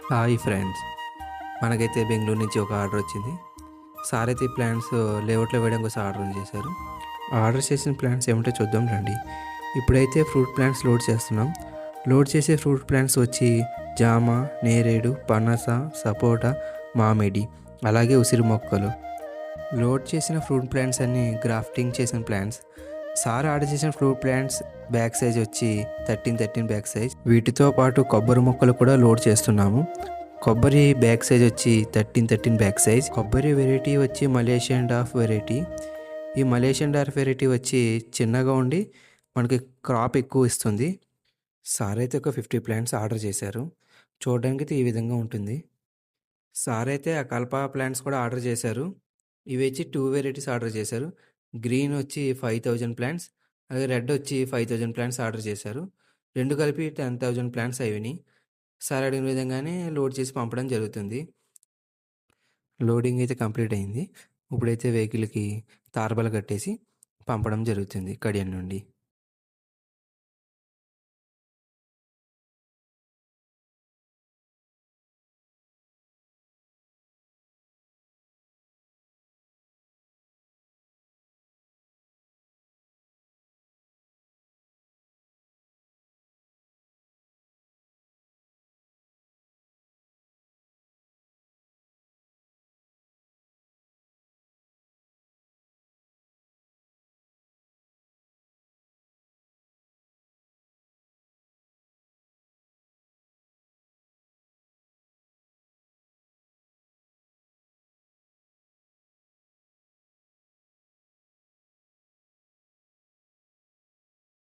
Hi friends, మనకైతే బెంగళూరు నుంచి ఒక ఆర్డర్ వచ్చింది. సార్ అయితే ఈ ప్లాంట్స్ లేఅవుట్లో వేయడం కోసం ఆర్డర్ చేశారు. ఆర్డర్ చేసిన ప్లాంట్స్ ఏమిటో చూద్దాం రండి. ఇప్పుడైతే ఫ్రూట్ ప్లాంట్స్ లోడ్ చేస్తున్నాం. లోడ్ చేసే ఫ్రూట్ ప్లాంట్స్ వచ్చి జామ, నేరేడు, పనస, సపోటా, మామిడి, అలాగే ఉసిరి మొక్కలు. లోడ్ చేసిన ఫ్రూట్ ప్లాంట్స్ అన్నీ గ్రాఫ్టింగ్ చేసిన ప్లాంట్స్. సార్ ఆర్డర్ చేసిన ఫ్రూట్ ప్లాంట్స్ బ్యాక్ సైజ్ వచ్చి 13 బ్యాక్ సైజ్. వీటితో పాటు కొబ్బరి మొక్కలు కూడా లోడ్ చేస్తున్నాము. కొబ్బరి బ్యాక్ సైజ్ వచ్చి 13 బ్యాక్ సైజ్. కొబ్బరి వెరైటీ వచ్చి మలేషియన్ డాఫ్ వెరైటీ. ఈ మలేషియన్ డాఫ్ వెరైటీ వచ్చి చిన్నగా ఉండి మనకి క్రాప్ ఎక్కువ ఇస్తుంది. సార్ అయితే ఒక 50 ప్లాంట్స్ ఆర్డర్ చేశారు. చూడడానికి అయితే ఈ విధంగా ఉంటుంది. సార్ అయితే ఆ కల్పా ప్లాంట్స్ కూడా ఆర్డర్ చేశారు. ఇవి వచ్చి 2 వెరైటీస్ ఆర్డర్ చేశారు. గ్రీన్ వచ్చి 5000 ప్లాంట్స్, అలాగే రెడ్ వచ్చి 5000 ప్లాంట్స్ ఆర్డర్ చేశారు. రెండు కలిపి 10,000 ప్లాంట్స్ అయినాయి. సార్ అడిగిన విధంగానే లోడ్ చేసి పంపడం జరుగుతుంది. లోడింగ్ అయితే కంప్లీట్ అయింది. ఇప్పుడైతే వెహికల్కి తార్బల కట్టేసి పంపడం జరుగుతుంది కడియం నుండి.